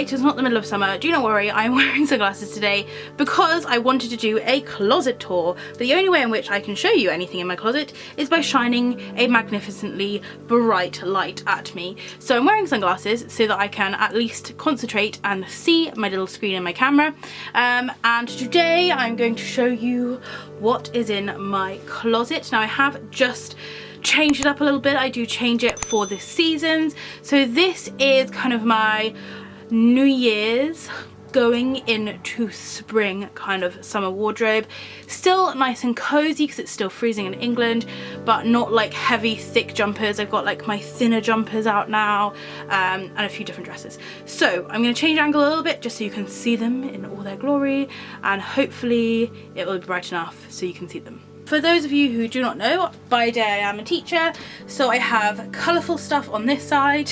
it is not the middle of summer, do not worry, I'm wearing sunglasses today because I wanted to do a closet tour, but the only way in which I can show you anything in my closet is by shining a magnificently bright light at me. So I'm wearing sunglasses so that I can at least concentrate and see my little screen in my camera, and today I'm going to show you what is in my closet. Now I have just changed it up a little bit. I do change it for the seasons. So this is kind of my New Year's going into spring kind of summer wardrobe. Still nice and cozy because it's still freezing in England, but not like heavy thick jumpers. I've got like my thinner jumpers out now, and a few different dresses. So I'm going to change angle a little bit just so you can see them in all their glory, and hopefully it will be bright enough so you can see them. For those of you who do not know, by day I am a teacher, so I have colourful stuff on this side.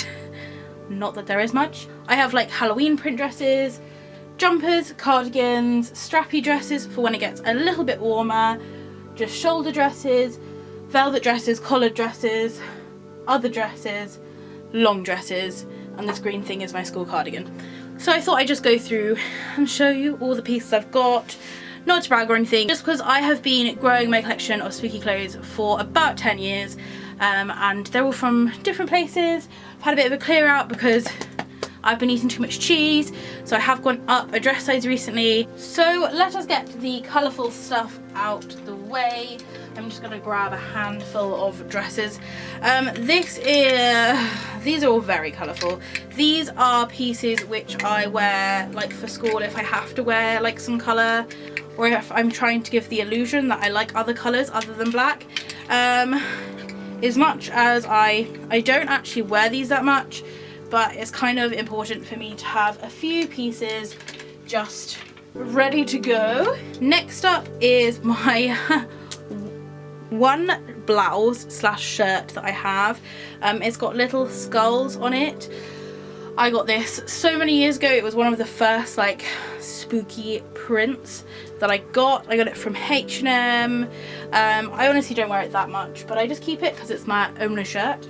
Not that there is much. I have like Halloween print dresses, jumpers, cardigans, strappy dresses for when it gets a little bit warmer, just shoulder dresses, velvet dresses, collared dresses, other dresses, long dresses, and this green thing is my school cardigan. So I thought I'd just go through and show you all the pieces I've got. Not to brag or anything, just because I have been growing my collection of spooky clothes for about 10 years, and they're all from different places. I've had a bit of a clear out because I've been eating too much cheese, so I have gone up a dress size recently. So let us get the colourful stuff out the way. I'm just going to grab a handful of dresses. These are all very colourful. These are pieces which I wear like for school if I have to wear like some colour, or if I'm trying to give the illusion that I like other colours other than black. As much as I don't actually wear these that much, but it's kind of important for me to have a few pieces just ready to go. Next up is my one blouse slash shirt that I have. It's got little skulls on it. I got this so many years ago. It was one of the first like spooky prints that I got. I got it from H&M. I honestly don't wear it that much, but I just keep it because it's my only shirt.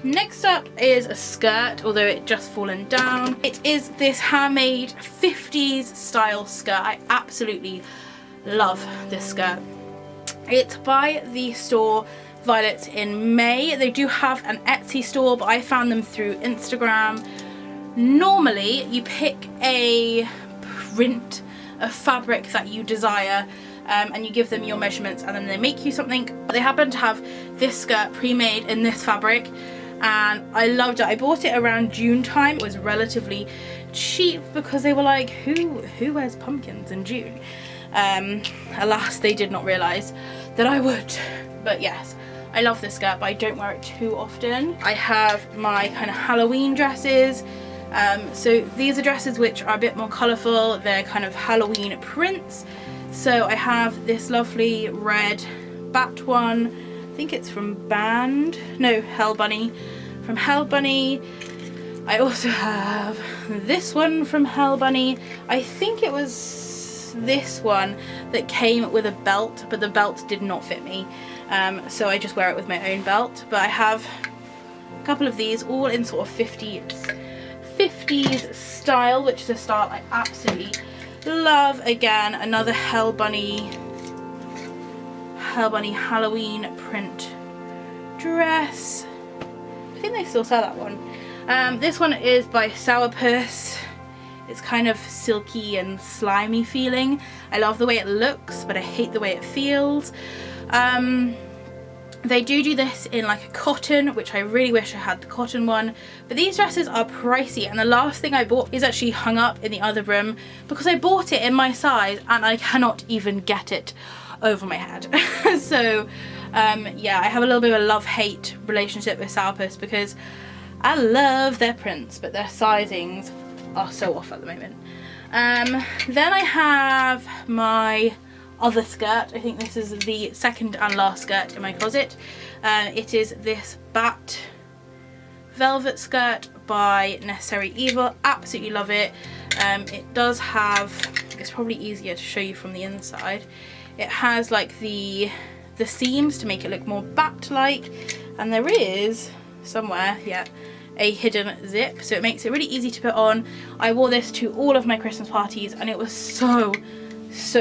Next up is a skirt, although it just fallen down. It is this handmade 50s style skirt. I absolutely love this skirt. It's by the store Violet in May. They do have an Etsy store, but I found them through Instagram. Normally you pick a print, a fabric that you desire, and you give them your measurements and then they make you something. They happen to have this skirt pre-made in this fabric and I loved it. I bought it around June time. It was relatively cheap because they were like, who wears pumpkins in June? Alas, they did not realise that I would. But yes, I love this skirt, but I don't wear it too often. I have my kind of Halloween dresses. So these are dresses which are a bit more colourful. They're kind of Halloween prints. So I have this lovely red bat one. I think it's from Hell Bunny. From Hell Bunny. I also have this one from Hell Bunny. I think it was this one that came with a belt, but the belt did not fit me. So I just wear it with my own belt. But I have a couple of these all in sort of 50s style, which is a style I absolutely love. Again, another Hell Bunny Halloween print dress. I think they still sell that one. This one is by Sourpuss. It's kind of silky and slimy feeling. I love the way it looks, but I hate the way it feels. They do this in like a cotton, which I really wish I had the cotton one, but these dresses are pricey, and the last thing I bought is actually hung up in the other room because I bought it in my size and I cannot even get it over my head. So yeah, I have a little bit of a love-hate relationship with Sourpuss because I love their prints, but their sizings are so off at the moment. Then I have my other skirt. I think this is the second and last skirt in my closet. It is this bat velvet skirt by Necessary Evil. Absolutely love it. It does have, it's probably easier to show you from the inside. It has like the seams to make it look more bat-like, and there is somewhere, yeah, a hidden zip, so it makes it really easy to put on. I wore this to all of my Christmas parties and it was so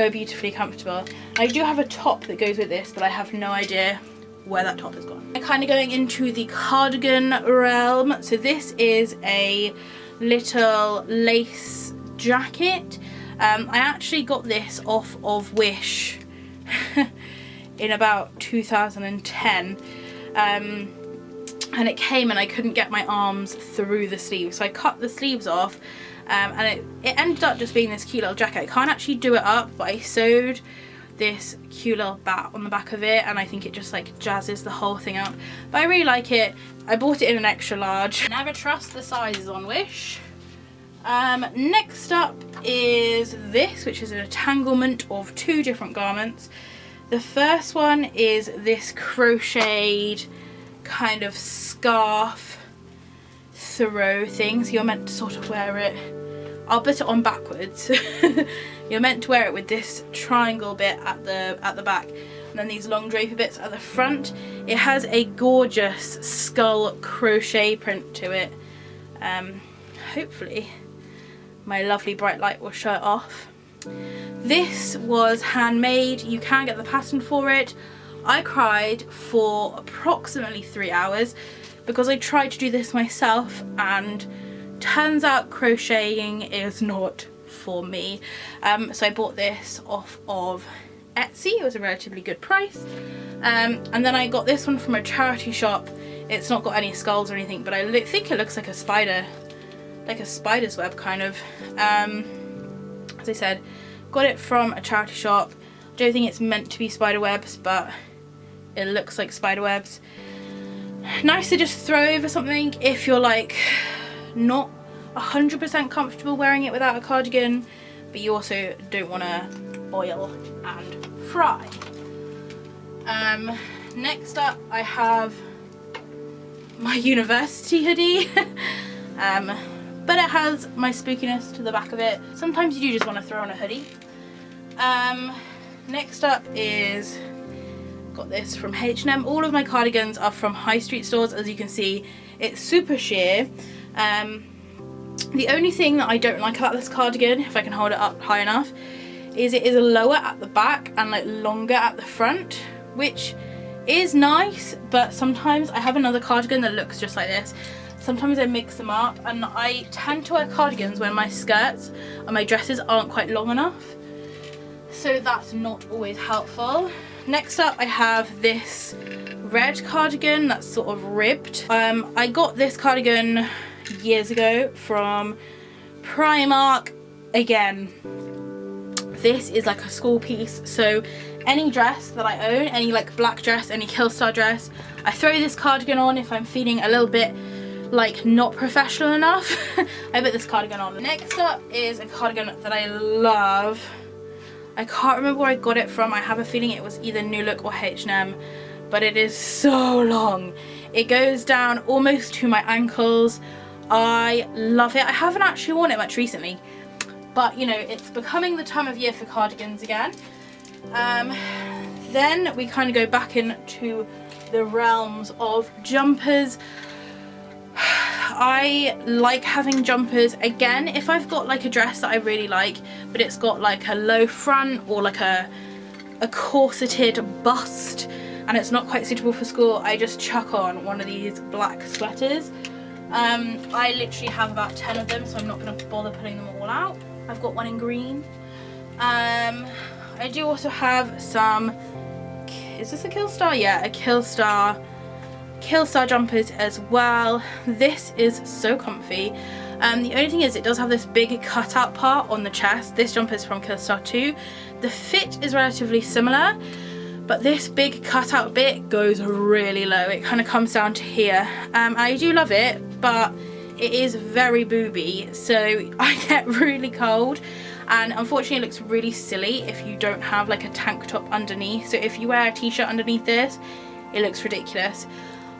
beautifully comfortable. I do have a top that goes with this, but I have no idea where that top has gone. I'm kind of going into the cardigan realm. So this is a little lace jacket. I actually got this off of Wish in about 2010. And it came and I couldn't get my arms through the sleeves, so I cut the sleeves off, and it ended up just being this cute little jacket. I can't actually do it up, but I sewed this cute little bat on the back of it, and I think it just like jazzes the whole thing up. But I really like it. I bought it in an extra large. Never trust the sizes on Wish. Next up is this, which is an entanglement of two different garments. The first one is this crocheted kind of scarf throw thing, so you're meant to sort of wear it, I'll put it on backwards. You're meant to wear it with this triangle bit at the back, and then these long drapey bits at the front. It has a gorgeous skull crochet print to it. Hopefully my lovely bright light will show it off. This was handmade. You can get the pattern for it. I cried for approximately 3 hours because I tried to do this myself, and turns out crocheting is not for me. So I bought this off of Etsy. It was a relatively good price. And then I got this one from a charity shop. It's not got any skulls or anything, but I think it looks like a spider, like a spider's web kind of. As I said, got it from a charity shop. I don't think it's meant to be spider webs, but it looks like spider webs. Nice to just throw over something if you're like not 100% comfortable wearing it without a cardigan, but you also don't want to oil and fry. Next up I have my university hoodie. But it has my spookiness to the back of it. Sometimes you do just want to throw on a hoodie. Next up is, got this from H&M. All of my cardigans are from high street stores. As you can see, it's super sheer. The only thing that I don't like about this cardigan, if I can hold it up high enough, is it is lower at the back and like longer at the front, which is nice, but sometimes I have another cardigan that looks just like this. Sometimes I mix them up, and I tend to wear cardigans when my skirts and my dresses aren't quite long enough, so that's not always helpful. Next up I have this red cardigan that's sort of ribbed. I got this cardigan years ago from Primark. Again, this is like a school piece, so any dress that I own, any like black dress, any Killstar dress, I throw this cardigan on if I'm feeling a little bit like not professional enough. I put this cardigan on. Next up is a cardigan that I love. I can't remember where I got it from. I have a feeling it was either New Look or H&M, but it is so long. It goes down almost to my ankles. I love it. I haven't actually worn it much recently, but you know, it's becoming the time of year for cardigans again. Then we kind of go back into the realms of jumpers. I like having jumpers. Again, if I've got like a dress that I really like, but it's got like a low front or like a corseted bust and it's not quite suitable for school, I just chuck on one of these black sweaters. I literally have about 10 of them, so I'm not going to bother putting them all out. I've got one in green. I do also have some, is this a Killstar? Yeah, a Killstar jumpers as well. This is so comfy. The only thing is it does have this big cutout part on the chest. This jumper is from Killstar too. The fit is relatively similar, but this big cutout bit goes really low. It kind of comes down to here. I do love it, but it is very booby, so I get really cold, and unfortunately it looks really silly if you don't have like a tank top underneath. So if you wear a t-shirt underneath this, it looks ridiculous.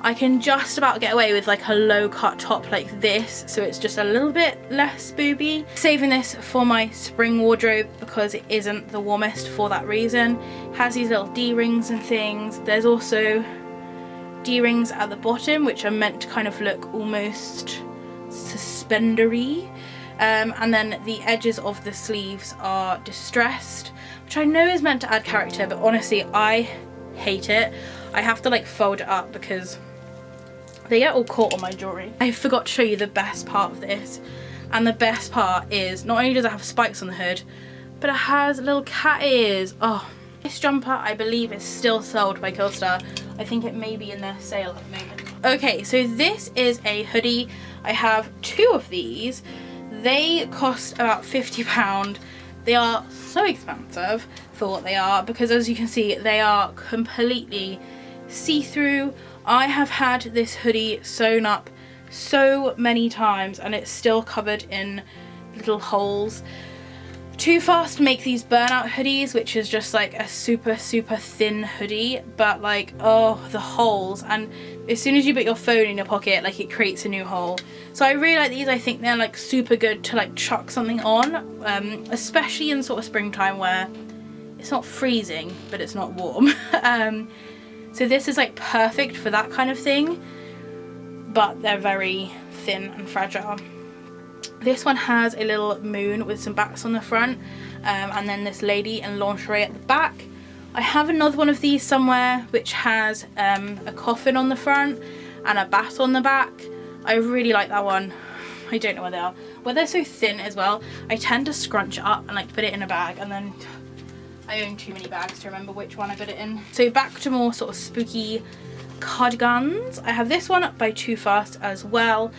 I can just about get away with like a low cut top like this, so it's just a little bit less booby. Saving this for my spring wardrobe because it isn't the warmest for that reason. It has these little D-rings and things. There's also D-rings at the bottom, which are meant to kind of look almost suspendery. And then the edges of the sleeves are distressed, which I know is meant to add character, but honestly I hate it. I have to like fold it up because they get all caught on my jewellery. I forgot to show you the best part of this, and the best part is not only does it have spikes on the hood, but it has little cat ears. Oh, this jumper I believe is still sold by Killstar. I think it may be in their sale at the moment. Okay, so this is a hoodie. I have 2 of these. They cost about £50. They are so expensive for what they are because, as you can see, they are completely see-through. I have had this hoodie sewn up so many times and it's still covered in little holes. Too Fast make these burnout hoodies, which is just like a super thin hoodie, but like, oh, the holes, and as soon as you put your phone in your pocket, like, it creates a new hole. So I really like these. I think they're like super good to like chuck something on, especially in sort of springtime where it's not freezing but it's not warm. So this is like perfect for that kind of thing, but they're very thin and fragile. This one has a little moon with some bats on the front, and then this lady in lingerie at the back. I have another one of these somewhere which has a coffin on the front and a bat on the back. I really like that one. I don't know where they are. Well, they're so thin as well, I tend to scrunch it up and like put it in a bag, and then I own too many bags to remember which one I put it in. So back to more sort of spooky cardigans. I have this one by Too Fast as well.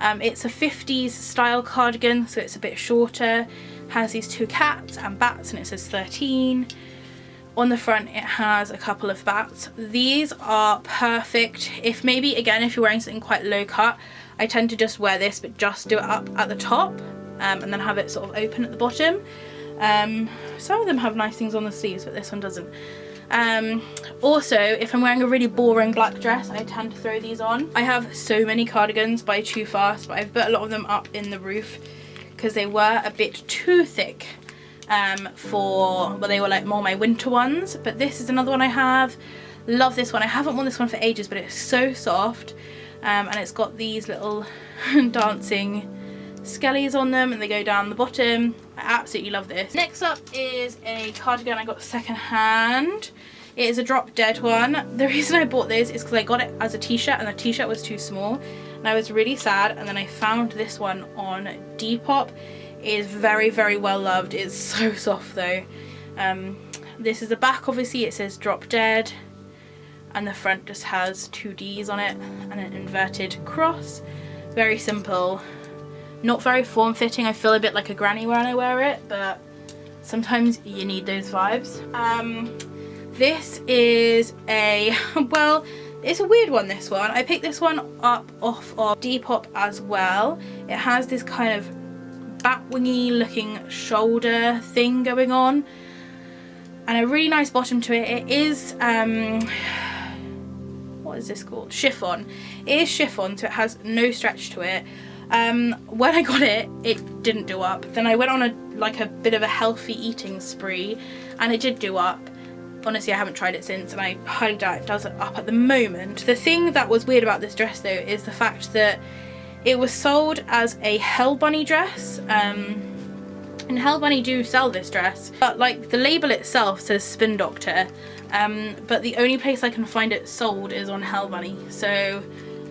It's a 50s style cardigan, so it's a bit shorter, has these 2 cats and bats, and it says 13. On the front it has a couple of bats. These are perfect if maybe, again, if you're wearing something quite low cut. I tend to just wear this but just do it up at the top, and then have it sort of open at the bottom. Some of them have nice things on the sleeves, but this one doesn't. Also, if I'm wearing a really boring black dress, I tend to throw these on. I have so many cardigans by Too Fast, but I've put a lot of them up in the roof because they were a bit too thick well, they were like more my winter ones. But this is another one I have. Love this one. I haven't worn this one for ages, but it's so soft, and it's got these little dancing skellies on them, and they go down the bottom. I absolutely love this. Next up is a cardigan I got second hand. It is a drop dead one. The reason I bought this is because I got it as a t-shirt and the t-shirt was too small and I was really sad, and then I found this one on Depop. It is very well loved. It's so soft though. This is the back. Obviously it says drop dead, and the front just has 2 D's on it and an inverted cross. Very simple. Not very form-fitting. I feel a bit like a granny when I wear it, but sometimes you need those vibes. This is a, well, it's a weird one, this one. I picked this one up off of Depop as well. It has this kind of bat-wingy looking shoulder thing going on, and a really nice bottom to it. It is, what is this called? Chiffon. It is chiffon, so it has no stretch to it. When I got it, it didn't do up. Then I went on a bit of a healthy eating spree, and it did do up. Honestly, I haven't tried it since, and I highly doubt it does it up at the moment. The thing that was weird about this dress though is the fact that it was sold as a Hell Bunny dress, and Hell Bunny do sell this dress, but like the label itself says Spin Doctor, but the only place I can find it sold is on Hell Bunny, so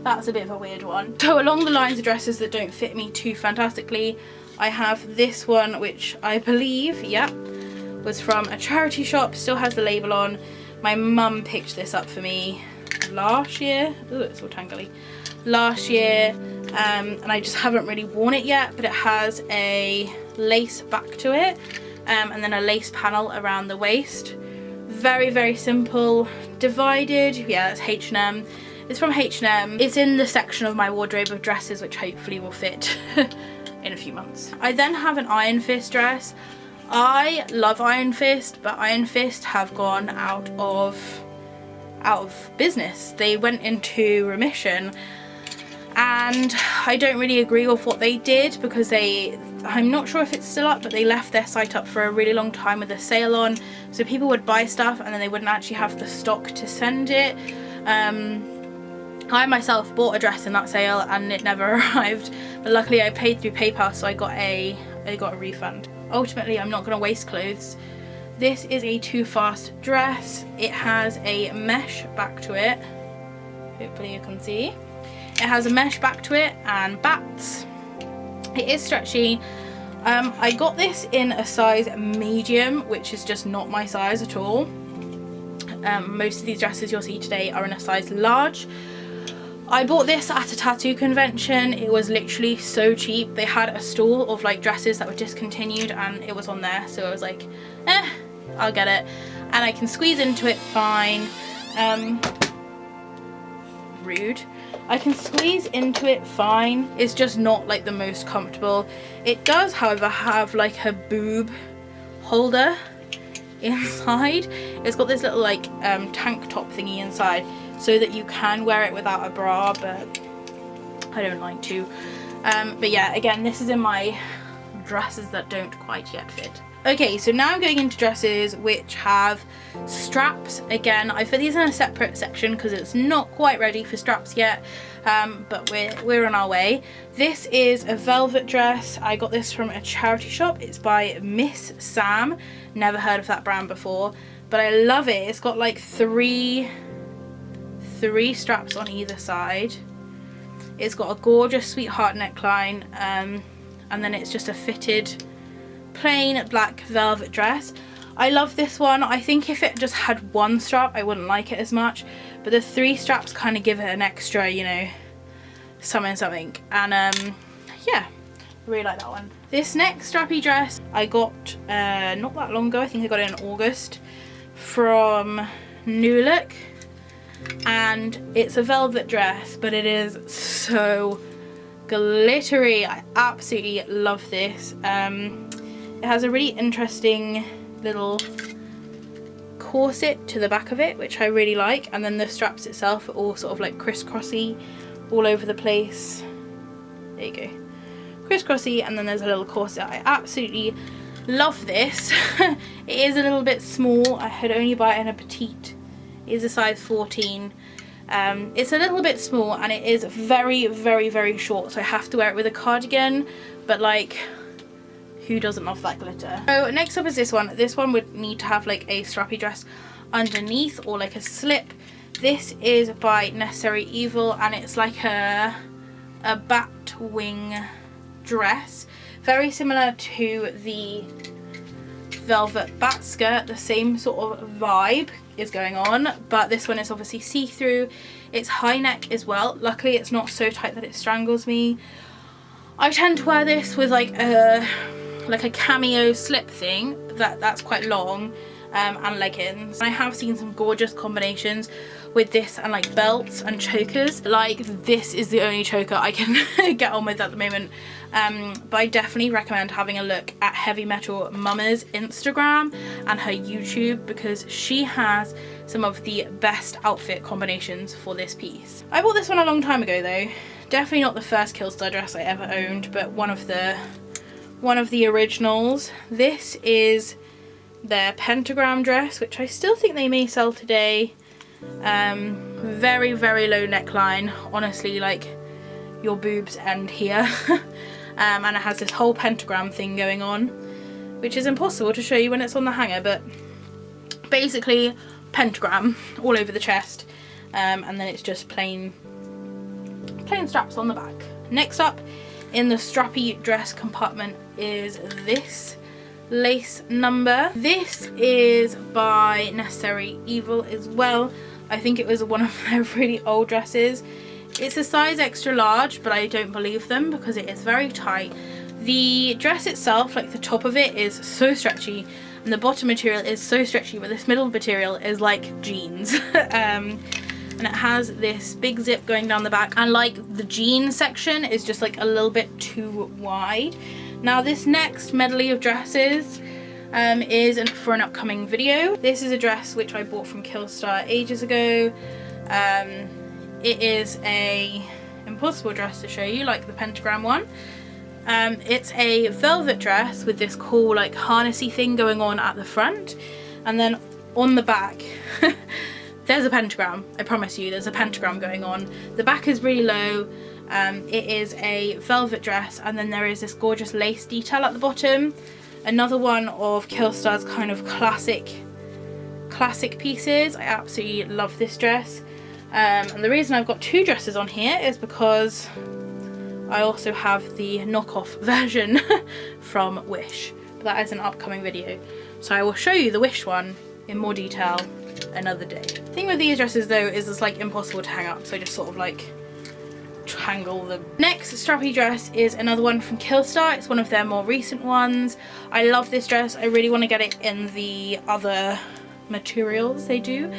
that's a bit of a weird one. So along the lines of dresses that don't fit me too fantastically, I have this one, which I believe, yep, was from a charity shop, still has the label on. My mum picked this up for me last year. Ooh, it's all tangly. Last year, and I just haven't really worn it yet, but it has a lace back to it, and then a lace panel around the waist. Very simple. Divided, yeah, it's H&M. It's from H&M. It's in the section of my wardrobe of dresses which hopefully will fit in a few months. I then have an Iron Fist dress. I love Iron Fist, but Iron Fist have gone out of business. They went into remission, and I don't really agree with what they did, because I'm not sure if it's still up, but they left their site up for a really long time with a sale on, so people would buy stuff and then they wouldn't actually have the stock to send it. I myself bought a dress in that sale and it never arrived, but luckily I paid through PayPal, so I got a refund. Ultimately, I'm not going to waste clothes. This is a Too Fast dress. It has a mesh back to it. Hopefully you can see. It has a mesh back to it and bats. It is stretchy. I got this in a size medium, which is just not my size at all. Most of these dresses you'll see today are in a size large. I bought this at a tattoo convention. It was literally so cheap. They had a stall of like dresses that were discontinued and it was on there, so I was like, I'll get it. And I can squeeze into it fine. Rude. I can squeeze into it fine. It's just not like the most comfortable. It does, however, have like a boob holder inside. It's got this little like tank top thingy inside, so that you can wear it without a bra, but I don't like to. But yeah, again, this is in my dresses that don't quite yet fit. Okay, so now I'm going into dresses which have straps. Again, I put these in a separate section because it's not quite ready for straps yet, but we're on our way. This is a velvet dress. I got this from a charity shop. It's by Miss Sam. Never heard of that brand before, but I love it. It's got like three straps on either side. It's got a gorgeous sweetheart neckline, and then it's just a fitted plain black velvet dress. I love this one. I think if it just had one strap I wouldn't like it as much, but the 3 straps kind of give it an extra, you know, something. And yeah, I really like that one. This next strappy dress I got not that long ago. I think I got it in August from New Look, and it's a velvet dress, but it is so glittery. I absolutely love this. It has a really interesting little corset to the back of it, which I really like, and then the straps itself are all sort of like crisscrossy all over the place. There you go, crisscrossy, and then there's a little corset. I absolutely love this. It is a little bit small. I had only bought it in a petite. It is a size 14. It's a little bit small and it is very, very, very short, so I have to wear it with a cardigan, but like, who doesn't love that glitter? So next up is this one. This one would need to have like a strappy dress underneath or like a slip. This is by Necessary Evil, and it's like a bat wing dress, very similar to the velvet bat skirt. The same sort of vibe is going on, but this one is obviously see-through. It's high neck as well. Luckily it's not so tight that it strangles me. I tend to wear this with like a cameo slip thing that's quite long, and leggings. I have seen some gorgeous combinations with this and like belts and chokers. Like, this is the only choker I can get on with at the moment, but I definitely recommend having a look at Heavy Metal Mama's Instagram and her YouTube, because she has some of the best outfit combinations for this piece. I bought this one a long time ago though. Definitely not the first Killstar dress I ever owned, but one of the originals. This is their pentagram dress, which I still think they may sell today. Very, very low neckline, honestly, like your boobs end here. And it has this whole pentagram thing going on, which is impossible to show you when it's on the hanger, but basically pentagram all over the chest, and then it's just plain straps on the back. Next up in the strappy dress compartment is this lace number. This is by Necessary Evil as well. I think it was one of their really old dresses. It's a size extra large, but I don't believe them because it is very tight. The dress itself, like the top of it, is so stretchy, and the bottom material is so stretchy, but this middle material is like jeans. And it has this big zip going down the back, and like the jean section is just like a little bit too wide. Now this next medley of dresses is for an upcoming video. This is a dress which I bought from Killstar ages ago. It is a impossible dress to show you, like the pentagram one. It's a velvet dress with this cool like harnessy thing going on at the front, and then on the back there's a pentagram. I promise you, there's a pentagram going on. The back is really low. It is a velvet dress, and then there is this gorgeous lace detail at the bottom. Another one of Killstar's kind of classic pieces. I absolutely love this dress. And the reason I've got two dresses on here is because I also have the knockoff version from Wish, but that is an upcoming video, so I will show you the Wish one in more detail another day. The thing with these dresses though is it's like impossible to hang up, so I just sort of like tangle them. Next strappy dress is another one from Killstar. It's one of their more recent ones. I love this dress. I really want to get it in the other materials they do.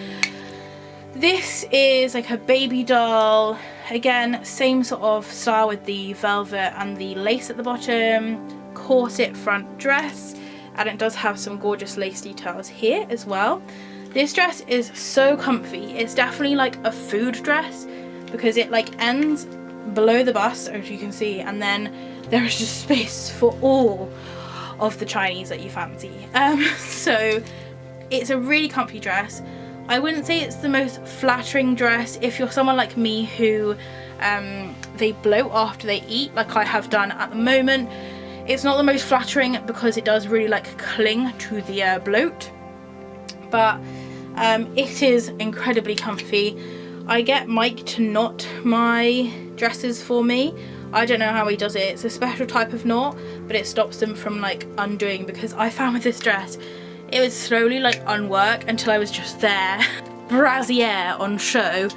This is like a baby doll, again same sort of style with the velvet and the lace at the bottom, corset front dress, and it does have some gorgeous lace details here as well. This dress is so comfy. It's definitely like a food dress because it like ends below the bust, as you can see, and then there is just space for all of the Chinese that you fancy. So it's a really comfy dress. I wouldn't say it's the most flattering dress if you're someone like me who they bloat after they eat, like I have done at the moment. It's not the most flattering because it does really like cling to the bloat, but it is incredibly comfy. I get Mike to knot my dresses for me. I don't know how he does it. It's a special type of knot, but it stops them from like undoing, because I found with this dress it would slowly like unwork until I was just there, brassiere on show,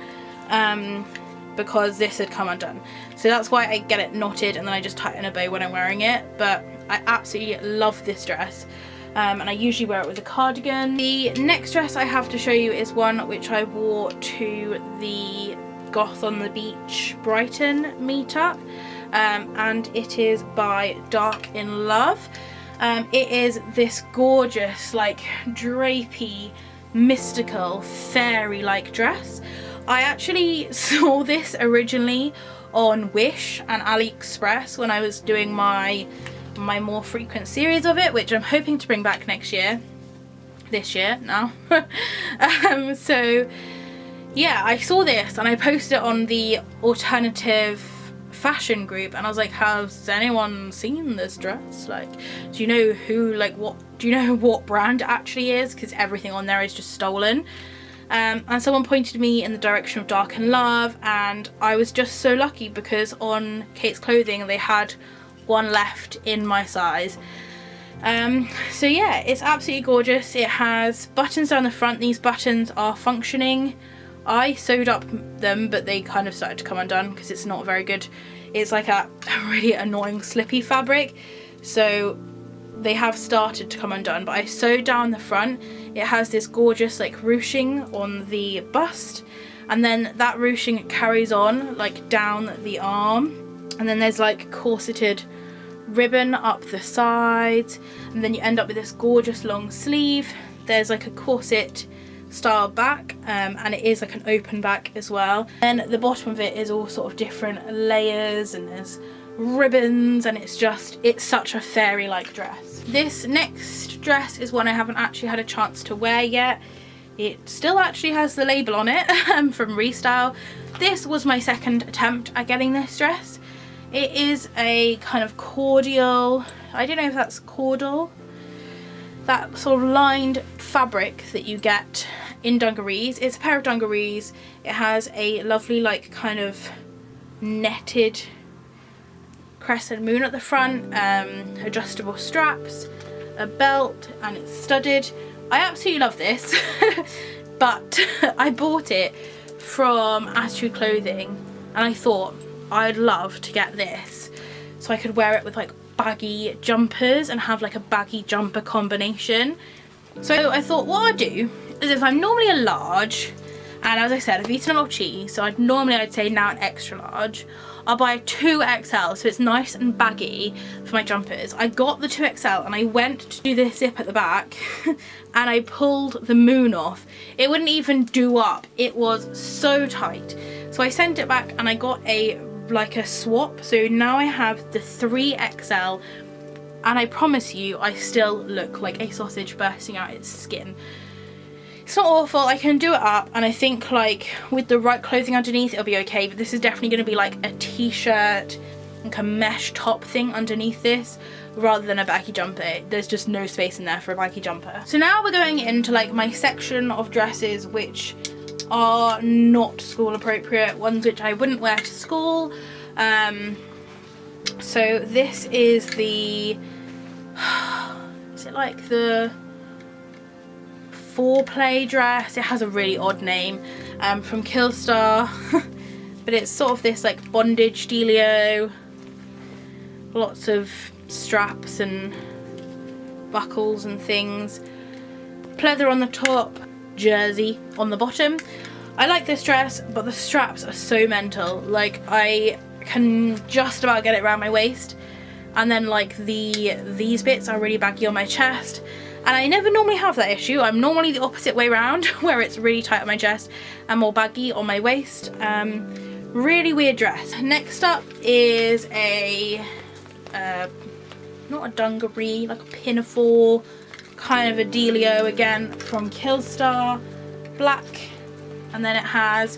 because this had come undone. So that's why I get it knotted and then I just tighten a bow when I'm wearing it. But I absolutely love this dress, and I usually wear it with a cardigan. The next dress I have to show you is one which I wore to the Goth on the Beach Brighton meetup, and it is by Dark in Love. It is this gorgeous, like drapey, mystical, fairy-like dress. I actually saw this originally on Wish and AliExpress when I was doing my more frequent series of it, which I'm hoping to bring back next year. This year now. So yeah, I saw this and I posted it on the alternative fashion group, and I was like, has anyone seen this dress? Like, do you know who, like, what, do you know what brand it actually is? Because everything on there is just stolen. And someone pointed me in the direction of Dark in Love, and I was just so lucky because on Kate's Clothing they had one left in my size. So yeah, it's absolutely gorgeous. It has buttons down the front. These buttons are functioning. I sewed up them, but they kind of started to come undone because it's not very good. It's like a really annoying slippy fabric, so they have started to come undone, but I sewed down the front. It has this gorgeous like ruching on the bust, and then that ruching carries on like down the arm, and then there's like corseted ribbon up the sides, and then you end up with this gorgeous long sleeve. There's like a corset style back, and it is like an open back as well. And the bottom of it is all sort of different layers, and there's ribbons, and it's such a fairy like dress. This next dress is one I haven't actually had a chance to wear yet. It still actually has the label on it from Restyle. This was my second attempt at getting this dress. It is a kind of cordial, I don't know if that's caudal, that sort of lined fabric that you get in dungarees. It's a pair of dungarees. It has a lovely like kind of netted crescent moon at the front, adjustable straps, a belt, and it's studded. I absolutely love this, but I bought it from Attitude Clothing, and I thought I'd love to get this so I could wear it with like baggy jumpers and have like a baggy jumper combination. So I thought what I'd do is, if I'm normally a large, and as I said, I've eaten a lot of cheese, so I'd say now an extra large, I'll buy a 2XL so it's nice and baggy for my jumpers. I got the 2XL and I went to do the zip at the back and I pulled the moon off. It wouldn't even do up. It was so tight. So I sent it back and I got a swap. So now I have the 3XL, and I promise you I still look like a sausage bursting out its skin. It's not awful, I can do it up, and I think like with the right clothing underneath it'll be okay, but this is definitely going to be like a t-shirt, like a mesh top thing underneath this, rather than a baggy jumper. There's just no space in there for a baggy jumper. So now we're going into like my section of dresses which are not school appropriate, ones which I wouldn't wear to school. So this is the, is it like the foreplay dress? It has a really odd name, from Killstar, but it's sort of this like bondage dealio, lots of straps and buckles and things, pleather on the top, jersey on the bottom. I like this dress, but the straps are so mental. Like I can just about get it around my waist, and then like these bits are really baggy on my chest, and I never normally have that issue. I'm normally the opposite way around, where it's really tight on my chest and more baggy on my waist. Really weird dress. Next up is a not a dungaree, like a pinafore, kind of a dealio again from Killstar, black, and then it has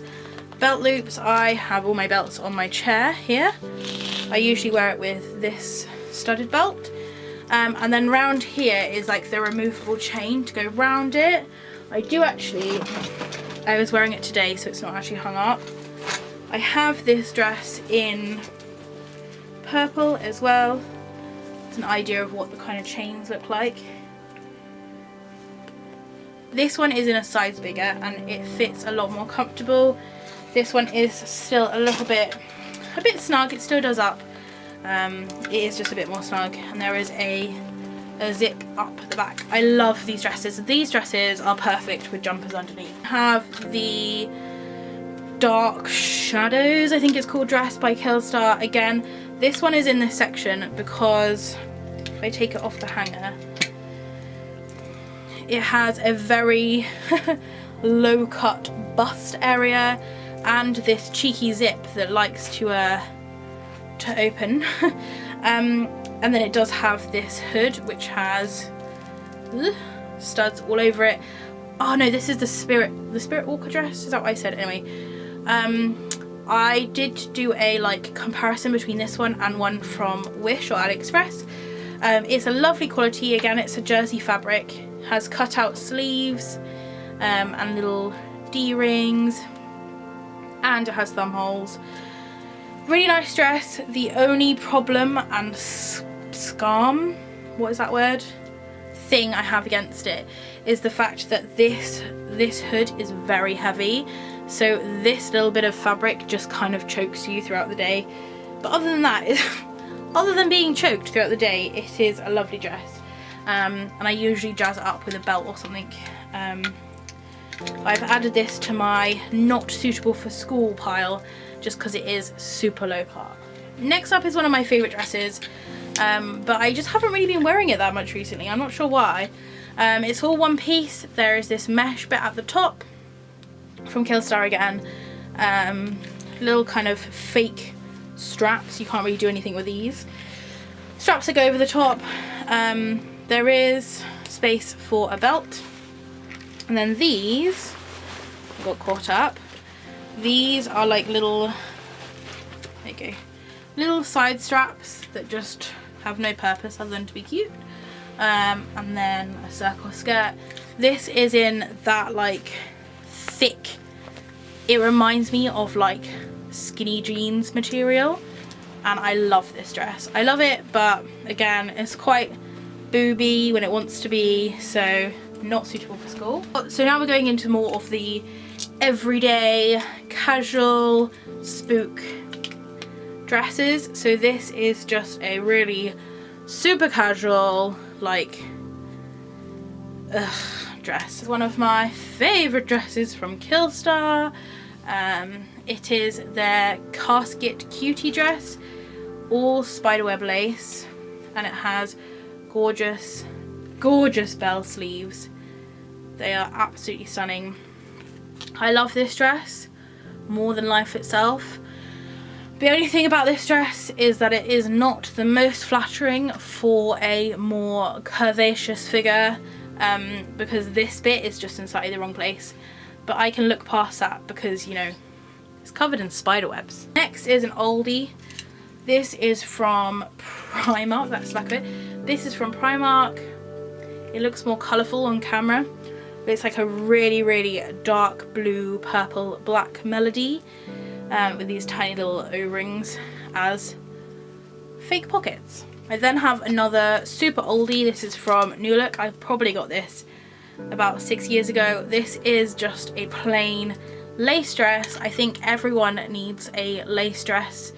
belt loops. I have all my belts on my chair here. I usually wear it with this studded belt, and then round here is like the removable chain to go round it. I do actually, I was wearing it today so it's not actually hung up. I have this dress in purple as well. It's an idea of what the kind of chains look like. This one is in a size bigger and it fits a lot more comfortable. This one is still a bit snug. It still does up. It is just a bit more snug, and there is a zip up the back. I love these dresses. These dresses are perfect with jumpers underneath. I have the Dark Shadows, I think it's called, dress by Killstar. Again, this one is in this section because if I take it off the hanger, it has a very low cut bust area and this cheeky zip that likes to open. And then it does have this hood which has studs all over it. Oh no, this is the Spirit Walker dress, is that what I said? Anyway, I did do a like comparison between this one and one from Wish or AliExpress. It's a lovely quality. Again, it's a jersey fabric, has cut out sleeves and little D-rings, and it has thumb holes. Really nice dress. The only problem and scam, what is that word, thing I have against it is the fact that this hood is very heavy, so this little bit of fabric just kind of chokes you throughout the day. But other than that, other than being choked throughout the day, it is a lovely dress. And I usually jazz it up with a belt or something. I've added this to my not suitable for school pile just because it is super low carb. Next up is one of my favourite dresses, but I just haven't really been wearing it that much recently. I'm not sure why. It's all one piece. There is this mesh bit at the top from Killstar again. Little kind of fake straps. You can't really do anything with these. Straps that go over the top. There is space for a belt. And then these got caught up. These are like little, there you go, little side straps that just have no purpose other than to be cute. And then a circle skirt. This is in that like thick, it reminds me of like skinny jeans material, and I love this dress. I love it, but again, it's quite booby when it wants to be, so not suitable for school. So now we're going into more of the everyday casual spook dresses. So this is just a really super casual like dress. It's one of my favorite dresses from Killstar. It is their casket cutie dress, all spiderweb lace, and it has gorgeous bell sleeves. They are absolutely stunning. I love this dress more than life itself. The only thing about this dress is that it is not the most flattering for a more curvaceous figure because this bit is just in slightly the wrong place. But I can look past that because, you know, it's covered in spider webs. Next is an oldie. This is from Primark, that's the back of it. This is from Primark. It looks more colourful on camera. But it's like a really, really dark blue, purple, black melody with these tiny little O-rings as fake pockets. I then have another super oldie. This is from New Look. I probably got this about 6 years ago. This is just a plain lace dress. I think everyone needs a lace dress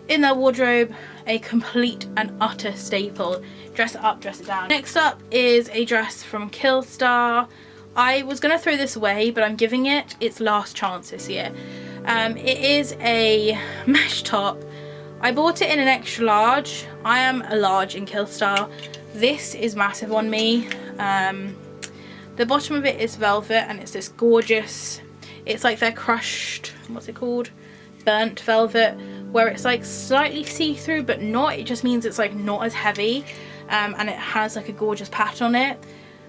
in their wardrobe, a complete and utter staple. Dress it up, dress it down. Next up is a dress from Killstar. I was gonna throw this away, but I'm giving it its last chance this year. It is a mesh top. I bought it in an extra large. I am a large in Killstar. This is massive on me. The bottom of it is velvet and it's this gorgeous, it's like they're crushed, what's it called? Burnt velvet, where it's like slightly see-through but not. It just means it's like not as heavy, and it has like a gorgeous pattern on it.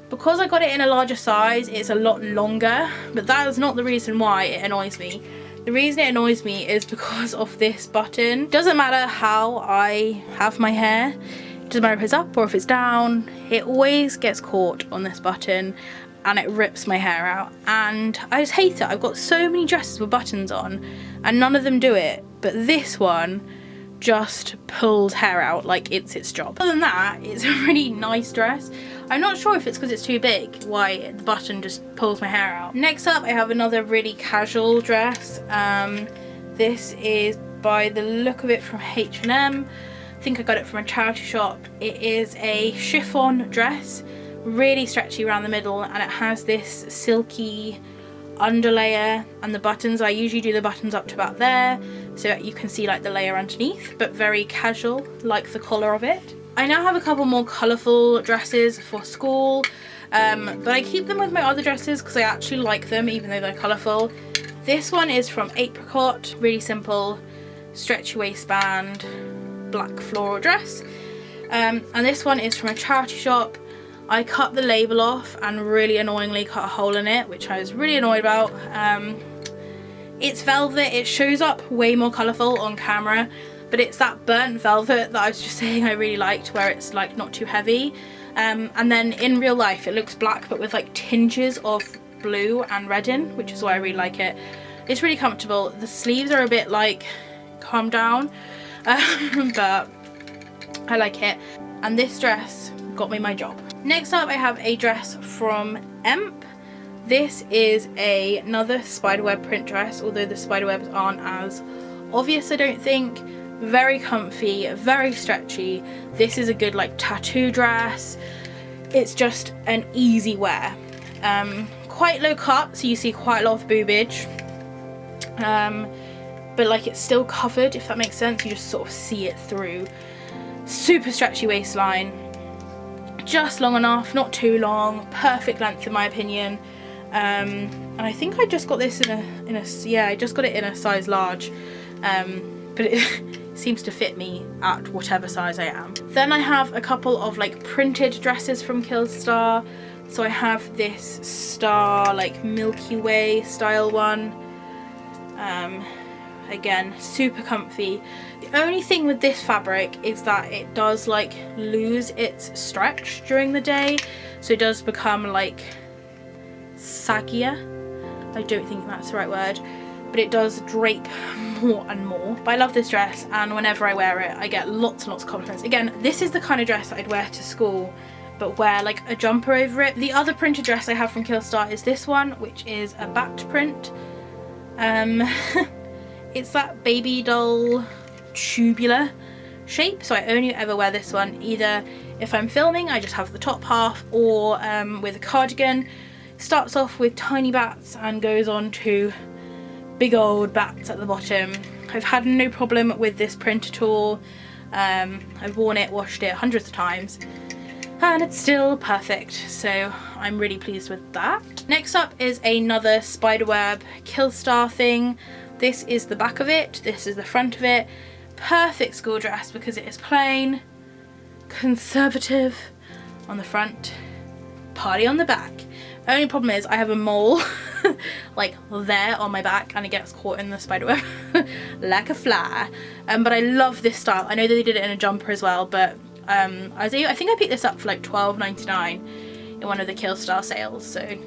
Because I got it in a larger size, it's a lot longer, but that is not the reason why it annoys me. The reason it annoys me is because of this button. Doesn't matter how I have my hair, it doesn't matter if it's up or if it's down, it always gets caught on this button and it rips my hair out, and I just hate it. I've got so many dresses with buttons on and none of them do it, but this one just pulls hair out like it's its job. Other than that, it's a really nice dress. I'm not sure if it's because it's too big why the button just pulls my hair out. Next up I have another really casual dress. This is by the look of it from H&M. I think I got it from a charity shop. It is a chiffon dress, really stretchy around the middle, and it has this silky underlayer, and the buttons, I usually do the buttons up to about there so that you can see like the layer underneath, but very casual, like the collar of it. I now have a couple more colourful dresses for school, but I keep them with my other dresses because I actually like them even though they're colourful. This one is from Apricot, really simple, stretchy waistband, black floral dress, and this one is from a charity shop. I cut the label off and really annoyingly cut a hole in it, which I was really annoyed about. It's velvet, it shows up way more colourful on camera, but it's that burnt velvet that I was just saying I really liked, where it's like not too heavy, and then in real life it looks black but with like tinges of blue and red in, which is why I really like it. It's really comfortable. The sleeves are a bit like calm down, but I like it, and this dress got me my job. Next up I have a dress from Emp. This is another spiderweb print dress, although the spiderwebs aren't as obvious I don't think. Very comfy, very stretchy. This is a good like tattoo dress. It's just an easy wear. Quite low cut, so you see quite a lot of boobage, but like it's still covered, if that makes sense. You just sort of see it through. Super stretchy waistline, just long enough, not too long, perfect length in my opinion. And I think I just got this I just got it in a size large, but it seems to fit me at whatever size I am. Then I have a couple of like printed dresses from Killstar. So I have this star, like Milky Way style one. Again, super comfy. The only thing with this fabric is that it does like lose its stretch during the day, so it does become like saggier. I don't think that's the right word, but it does drape more and more. But I love this dress, and whenever I wear it I get lots and lots of compliments. Again, this is the kind of dress that I'd wear to school but wear like a jumper over it. The other printed dress I have from Killstar is this one, which is a bat print. It's that baby doll tubular shape, so I only ever wear this one either if I'm filming, I just have the top half, or with a cardigan. Starts off with tiny bats and goes on to big old bats at the bottom. I've had no problem with this print at all. I've worn it, washed it hundreds of times, and it's still perfect, so I'm really pleased with that. Next up is another Spiderweb Killstar thing. This is the back of it, this is the front of it. Perfect school dress because it is plain, conservative on the front, party on the back. Only problem is I have a mole like there on my back, and it gets caught in the spiderweb like a fly. But I love this style. I know that they did it in a jumper as well, but I think I picked this up for like $12.99 in one of the Killstar sales. So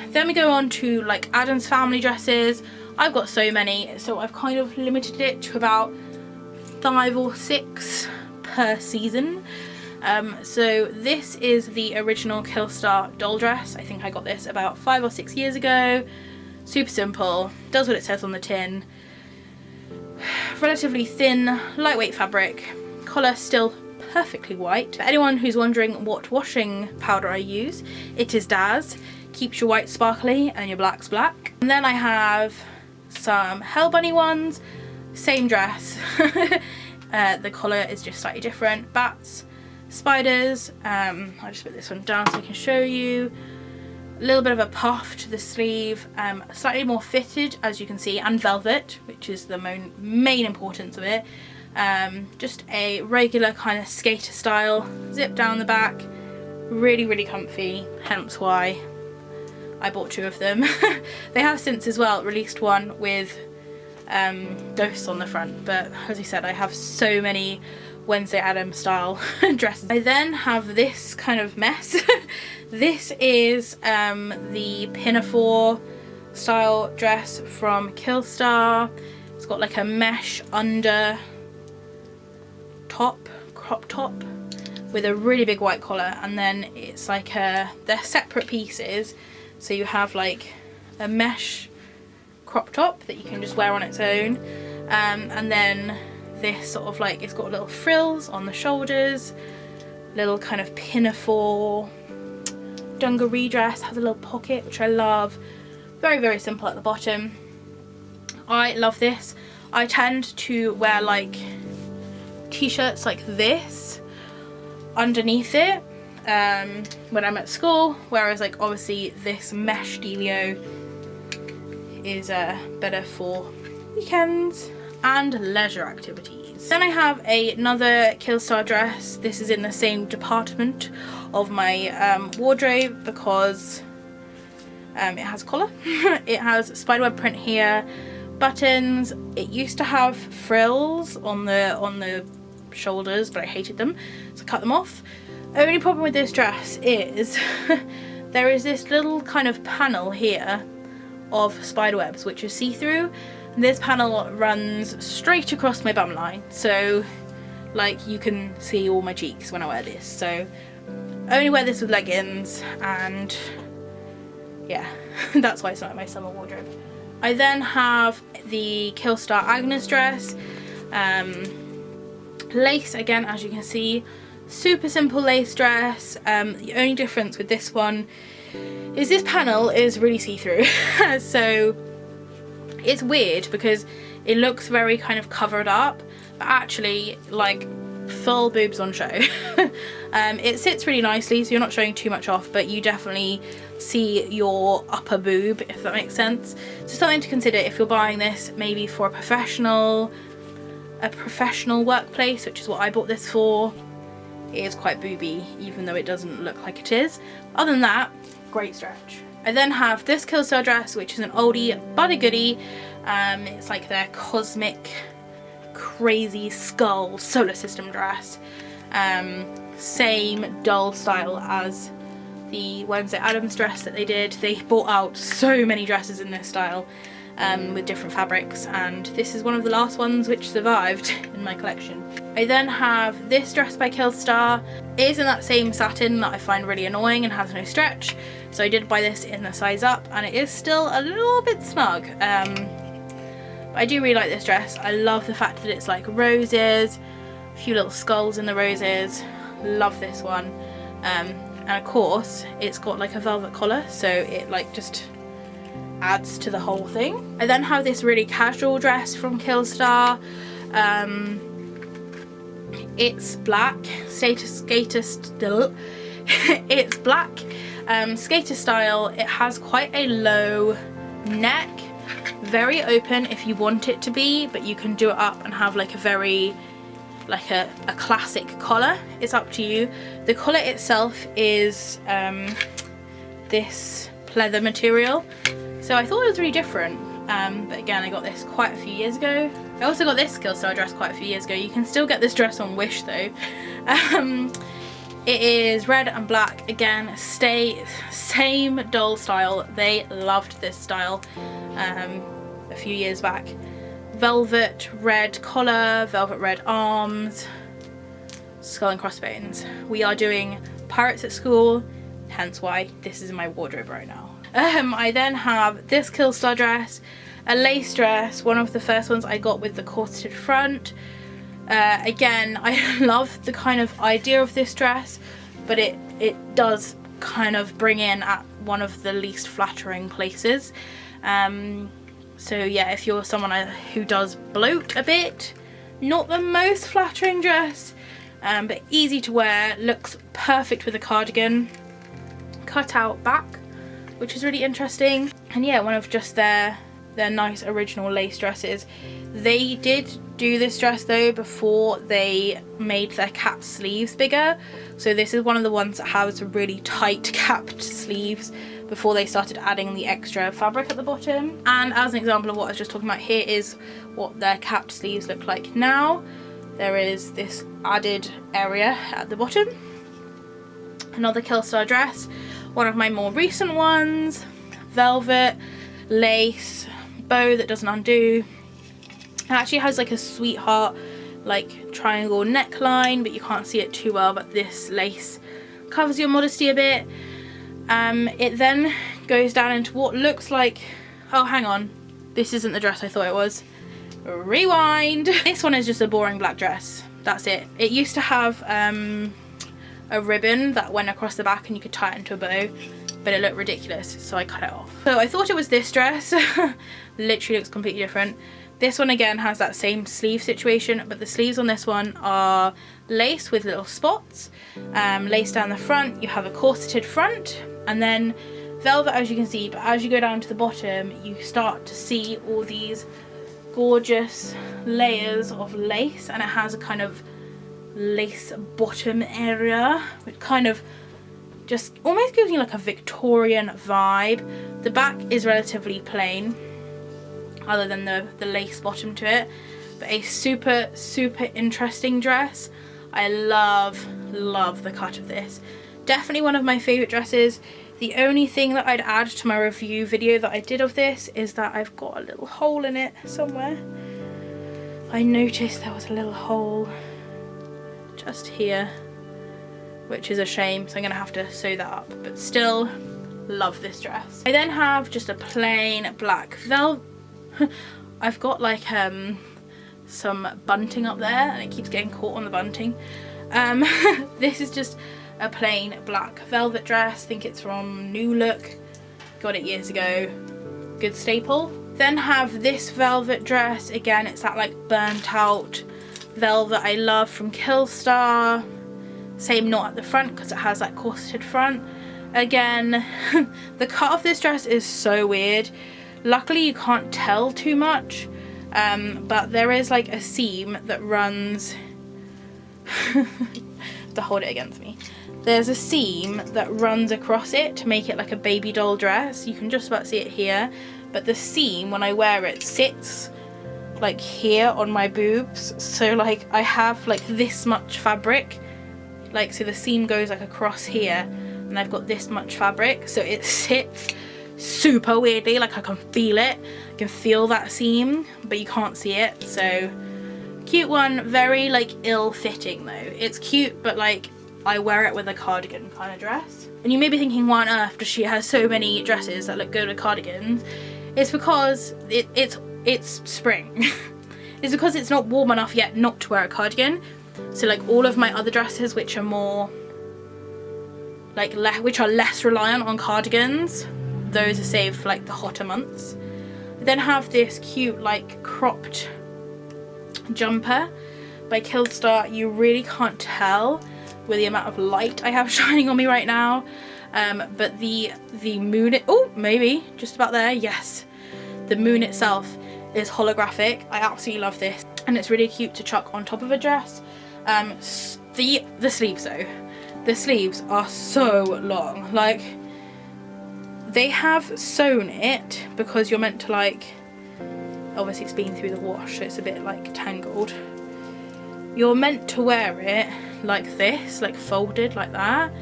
then we go on to like Addams family dresses. I've got so many, so I've kind of limited it to about 5 or 6 per season. So this is the original Killstar doll dress. I think I got this about 5 or 6 years ago. Super simple, does what it says on the tin. Relatively thin, lightweight fabric. Collar still perfectly white. For anyone who's wondering what washing powder I use, it is Daz. Keeps your white sparkly and your blacks black. And then I have some Hell Bunny ones. Same dress. The collar is just slightly different. Bats, spiders. I'll just put this one down so I can show you. A little bit of a puff to the sleeve, slightly more fitted as you can see, and velvet, which is the main importance of it. Just a regular kind of skater style, zip down the back, really comfy, hence why I bought 2 of them. They have since as well released one with ghosts on the front, but as I said, I have so many Wednesday Addams style dresses. I then have this kind of mess. This is the Pinafore style dress from Killstar. It's got like a mesh under top, crop top, with a really big white collar, and then it's like they're separate pieces. So you have like a mesh crop top that you can just wear on its own, and then this sort of like, it's got little frills on the shoulders, little kind of pinafore dungaree dress, has a little pocket which I love. Very simple at the bottom. I love this. I tend to wear like t-shirts like this underneath it when I'm at school, whereas like obviously this mesh dealio is better for weekends and leisure activities. Then I have another Killstar dress. This is in the same department of my wardrobe because it has a collar. It has spiderweb print here, buttons. It used to have frills on the shoulders, but I hated them, so I cut them off. Only problem with this dress is there is this little kind of panel here of spiderwebs which is see-through. This panel runs straight across my bum line, so like you can see all my cheeks when I wear this. So I only wear this with leggings, and yeah, that's why it's not in my summer wardrobe. I then have the Killstar Agnes dress. Lace again, as you can see, super simple lace dress. The only difference with this one is this panel is really see-through. So it's weird because it looks very kind of covered up, but actually like full boobs on show. It sits really nicely, so you're not showing too much off, but you definitely see your upper boob, if that makes sense. So something to consider if you're buying this, maybe for a professional workplace, which is what I bought this for. It is quite booby, even though it doesn't look like it is. Other than that, great stretch. I then have this Killstar dress, which is an oldie but a goodie. It's like their cosmic, crazy skull solar system dress. Same dull style as the Wednesday Addams dress that they did. They bought out so many dresses in this style with different fabrics, and this is one of the last ones which survived in my collection. I then have this dress by Killstar. It is in that same satin that I find really annoying and has no stretch, so I did buy this in the size up, and it is still a little bit snug. But I do really like this dress. I love the fact that it's like roses, a few little skulls in the roses. Love this one. And of course it's got like a velvet collar, so it like just adds to the whole thing. I then have this really casual dress from Killstar. It's black, skater still. It's black, skater style. It has quite a low neck, very open if you want it to be, but you can do it up and have like a very like a classic collar. It's up to you. The collar itself is this pleather material. So I thought it was really different. But again, I got this quite a few years ago. I also got this Killstar dress quite a few years ago. You can still get this dress on Wish though. It is red and black. Again, same doll style. They loved this style a few years back. Velvet red collar, velvet red arms, skull and crossbones. We are doing Pirates at School, hence why this is in my wardrobe right now. I then have this Killstar dress, a lace dress, one of the first ones I got with the corseted front. Again, I love the kind of idea of this dress, but it does kind of bring in at one of the least flattering places. So yeah, if you're someone who does bloat a bit, not the most flattering dress, but easy to wear, looks perfect with a cardigan, cut out back, which is really interesting. And yeah, one of just their nice original lace dresses. They did do this dress though before they made their cap sleeves bigger, so this is one of the ones that has really tight capped sleeves before they started adding the extra fabric at the bottom. And as an example of what I was just talking about, here is what their capped sleeves look like now. There is this added area at the bottom. Another Killstar dress, one of my more recent ones, velvet, lace, bow that doesn't undo. It actually has like a sweetheart like triangle neckline, but you can't see it too well, but this lace covers your modesty a bit. It then goes down into what looks like, oh hang on, this isn't the dress I thought it was. Rewind. This one is just a boring black dress, that's it. It used to have a ribbon that went across the back and you could tie it into a bow, but it looked ridiculous, so I cut it off. So I thought it was this dress. Literally looks completely different. This one again has that same sleeve situation, but the sleeves on this one are lace with little spots, lace down the front. You have a corseted front, and then velvet as you can see, but as you go down to the bottom you start to see all these gorgeous layers of lace, and it has a kind of lace bottom area which kind of just almost gives you like a Victorian vibe. The back is relatively plain other than the lace bottom to it, but a super interesting dress. I love the cut of this. Definitely one of my favorite dresses. The only thing that I'd add to my review video that I did of this is that I've got a little hole in it somewhere. I noticed there was a little hole just here, which is a shame, so I'm gonna have to sew that up, but still love this dress. I then have just a plain black velvet. I've got like some bunting up there and it keeps getting caught on the bunting. This is just a plain black velvet dress. I think it's from New Look, got it years ago, good staple. Then have this velvet dress, again it's that like burnt out velvet I love from Killstar. Same knot at the front because it has that corseted front. Again, the cut of this dress is so weird. Luckily you can't tell too much, but there is like a seam that runs to hold it against me. There's a seam that runs across it to make it like a baby doll dress. You can just about see it here, but the seam when I wear it sits like here on my boobs, so like I have like this much fabric, like so the seam goes like across here and I've got this much fabric, so it sits super weirdly, like I can feel it, I can feel that seam, but you can't see it. So cute one, very like ill-fitting though. It's cute, but like I wear it with a cardigan kind of dress. And you may be thinking, why on earth does she have so many dresses that look good with cardigans? It's because it's spring. It's because it's not warm enough yet not to wear a cardigan. So like all of my other dresses which are more like which are less reliant on cardigans, those are saved for like the hotter months. I then have this cute like cropped jumper by Killstar. You really can't tell with the amount of light I have shining on me right now, but the moon, oh maybe just about there, yes, the moon itself is holographic. I absolutely love this, and it's really cute to chuck on top of a dress. The sleeves though, the sleeves are so long, like They have sewn it because you're meant to like, obviously it's been through the wash so it's a bit like tangled. You're meant to wear it like this, like folded like that,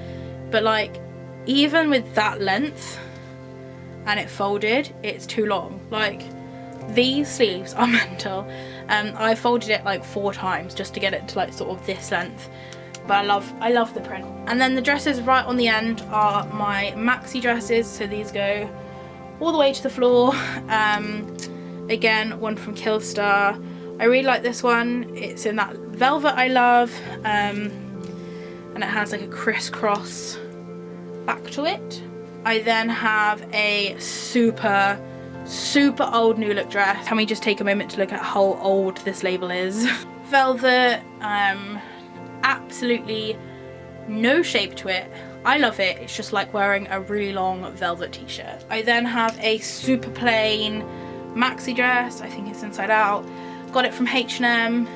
but like even with that length and it folded, it's too long. Like these sleeves are mental. I folded it like 4 times just to get it to like sort of this length, but I love the print. And then the dresses right on the end are my Maxi dresses, so these go all the way to the floor. Again, one from Killstar. I really like this one. It's in that velvet I love, and it has like a crisscross back to it. I then have a super old new look dress. Can we just take a moment to look at how old this label is? Velvet, absolutely no shape to it. I love it. It's just like wearing a really long velvet t-shirt. I then have a super plain Maxi dress. I think it's inside out. Got it from H&M.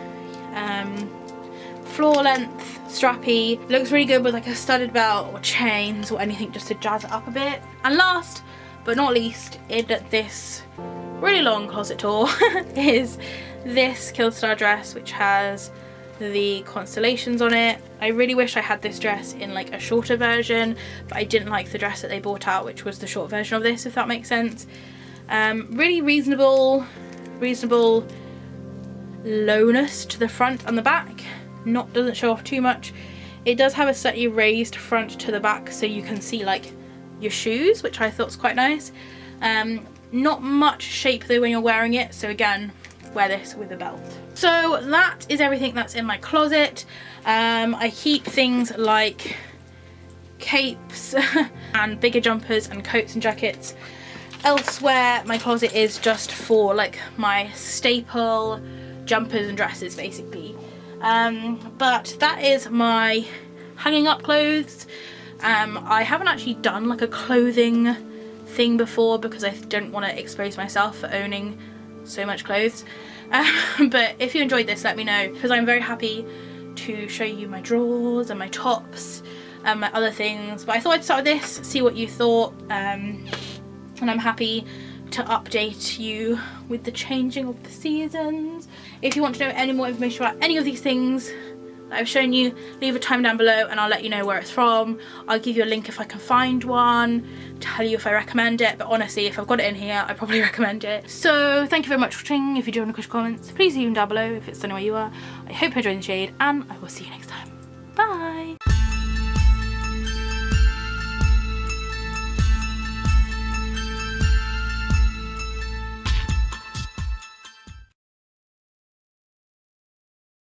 Floor length, strappy. Looks really good with like a studded belt or chains or anything just to jazz it up a bit. And last but not least, in this really long closet tour is this Killstar dress, which has the constellations on it. I really wish I had this dress in like a shorter version, but I didn't like the dress that they brought out, which was the short version of this, if that makes sense. Really reasonable lowness to the front and the back. Doesn't show off too much. It does have a slightly raised front to the back so you can see like your shoes, which I thought was quite nice. Not much shape though when you're wearing it, so again, wear this with a belt. So that is everything that's in my closet. I keep things like capes and bigger jumpers and coats and jackets elsewhere. My closet is just for like my staple jumpers and dresses basically. But that is my hanging up clothes. I haven't actually done like a clothing thing before because I don't want to expose myself for owning so much clothes. But if you enjoyed this, let me know, because I'm very happy to show you my drawers and my tops and my other things. But I thought I'd start with this, see what you thought, and I'm happy to update you with the changing of the seasons. If you want to know any more information about any of these things that I've shown you, leave a time down below and I'll let you know where it's from. I'll give you a link if I can find one, tell you if I recommend it, but honestly if I've got it in here I probably recommend it. So thank you very much for watching. If you do want to question comments, please leave them down below if it's anywhere you are. I hope you enjoyed the shade and I will see you next time. Bye!